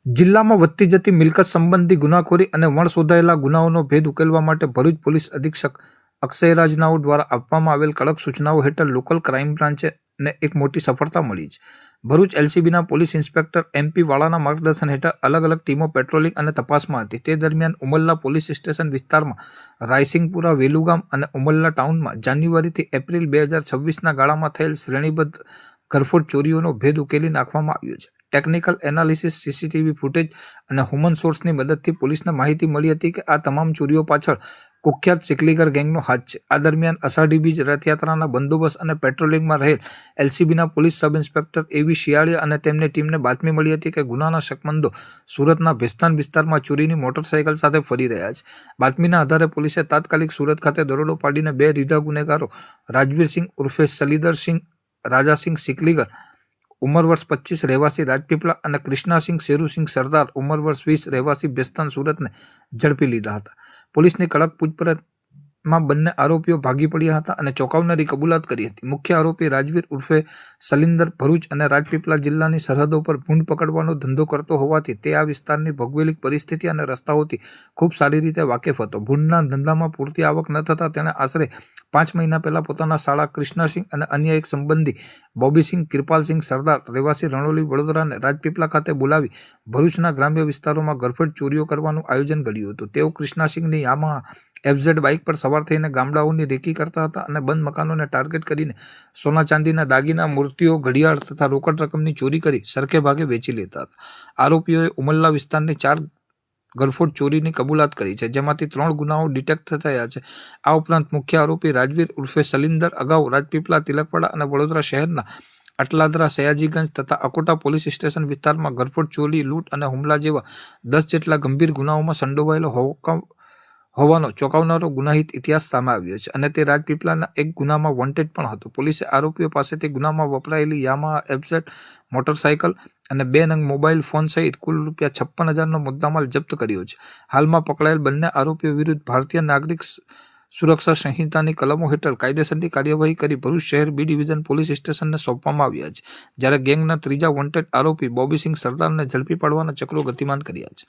જિલ્લામાં વધતી જતી મિલકત સંબંધી ગુનાખોરી અને વણશોધાયેલા ગુનાઓનો ભેદ ઉકેલવા માટે ભરૂચ પોલીસ અધિક્ષક અક્ષય રાજનાઓ દ્વારા આપવામાં આવેલ કડક સૂચનાઓ હેઠળ લોકલ ક્રાઇમ બ્રાન્ચને એક મોટી સફળતા મળી છે. ભરૂચ એલસીબીના પોલીસ ઇન્સ્પેક્ટર MP વાળાના માર્ગદર્શન હેઠળ અલગ અલગ ટીમો પેટ્રોલિંગ અને તપાસમાં હતી. તે દરમિયાન ઉમલ્લા પોલીસ સ્ટેશન વિસ્તારમાં રાયસિંગપુરા, વેલુગામ અને ઉમલ્લા ટાઉનમાં જાન્યુઆરીથી એપ્રિલ 2026ના ગાળામાં થયેલ શ્રેણીબદ્ધ ઘરફોડ ચોરીઓનો ભેદ ઉકેલી નાખવામાં આવ્યો છે. ટેકનિકલ એનાલિસિસ, સીસીટીવી ફૂટેજ અને હ્યુમન સોર્સની મદદથી પોલીસને માહિતી મળી હતી કે આ તમામ ચોરીઓ પાછળ કુખ્યાત સિકલીગર ગેંગનો હાથ છે. આ દરમિયાન અષાઢી બીજ રથયાત્રાના બંદોબસ્ત અને પેટ્રોલિંગમાં રહેલ એલસીબીના police sub inspector AV Shiyaliya અને તેમની ટીમને બાતમી મળી હતી કે ગુનાના શકમંદો સુરતના ભેસ્તાન વિસ્તારમાં ચોરીની મોટરસાયકલ સાથે ફરી રહ્યા છે. બાતમીના આધારે પોલીસે તાત્કાલિક સુરત ખાતે દરોડો પાડીને 2 રીઢા ગુનેગારો રાજવીરસિંહ ઉર્ફે સલીદરસિંહ રાજાસિંહ સિકલીગર ઉંમર વર્ષ 25 રહેવાસી રાજપીપળા અને કૃષ્ણાસિંહ શેરુસિંહ સરદાર ઉંમર વર્ષ 20 રહેવાસી ભેસ્તાન સુરતને ઝડપી લીધા હતા. પોલીસની કડક પૂછપરછમાં બંને આરોપીઓ ભાગી પડ્યા હતા અને ચોંકાવનારી કબૂલાત કરી હતી. મુખ્ય આરોપી રાજવીર ઉર્ફે સલિંદર ભરૂચ અને રાજપીપળા જિલ્લાની સરહદો પર ભૂંડ પકડવાનો ધંધો કરતો હોવાથી તે આ વિસ્તારની ભૌગોલિક પરિસ્થિતિ અને રસ્તાઓથી ખૂબ સારી રીતે વાકેફ હતો. ભૂંડના ધંધામાં પૂરતી આવક ન થતાં તેણે આશરે 5 મહિના પહેલા પોતાના શાળા કૃષ્ણસિંહ અને અન્ય એક સંબંધી બોબીસિંહ કિરપાલસિંહ સરદાર રહેવાસી રણોલી વડોદરાને રાજપીપળા ખાતે બોલાવી ભરૂચના ગ્રામ્ય વિસ્તારોમાં ગરફડ ચોરીઓ કરવાનું આયોજન ઘડ્યું હતું. તેઓ કૃષ્ણાસિંહની યામાહા FZ બાઇક પર સવાર થઈને ગામડાઓની રેકી કરતા હતા અને બંધ મકાનોને ટાર્ગેટ કરીને સોના ચાંદીના દાગીના, મૂર્તિઓ, ઘડિયાળ તથા રોકડ રકમની ચોરી કરી સરખે ભાગે વેચી લેતા હતા. આરોપીઓએ ઉમલ્લા વિસ્તારની 4 ગરફોડ ચોરીની કબૂલાત કરી છે, જેમાંથી 3 ગુનાઓ ડિટેક્ટ થયા છે. આ ઉપરાંત મુખ્ય આરોપી રાજવીર ઉર્ફે સલિંદર અગાઉ રાજપીપળા, તિલકવાડા અને વડોદરા શહેરના અટલાદરા, સયાજીગંજ તથા અકોટા પોલીસ સ્ટેશન વિસ્તારમાં ગરફોડ ચોરી, લૂંટ અને હુમલા જેવા 10 જેટલા ગંભીર ગુનાઓમાં સંડોવાયેલો હોવાનો ચોંકાવનારો ગુનાહિત ઇતિહાસ સામે આવ્યો છે અને તે રાજપીપળાના એક ગુનામાં વોન્ટેડ પણ હતો. પોલીસે આરોપીઓ પાસેથી ગુનામાં વપરાયેલી યામાહા FZ મોટરસાયકલ અને 2 નંગ મોબાઈલ ફોન સહિત કુલ ₹56,000નો મુદ્દામાલ જપ્ત કર્યો છે. હાલમાં પકડાયેલ બંને આરોપીઓ વિરુદ્ધ ભારતીય નાગરિક સુરક્ષા સંહિતાની કલમો હેઠળ કાયદેસરની કાર્યવાહી કરી ભરૂચ શહેર B ડિવિઝન પોલીસ સ્ટેશનને સોંપવામાં આવ્યા છે. જ્યારે ગેંગના ત્રીજા વોન્ટેડ આરોપી બોબીસિંહ સરદારને ઝડપી પાડવાના ચક્રો ગતિમાન કર્યા છે.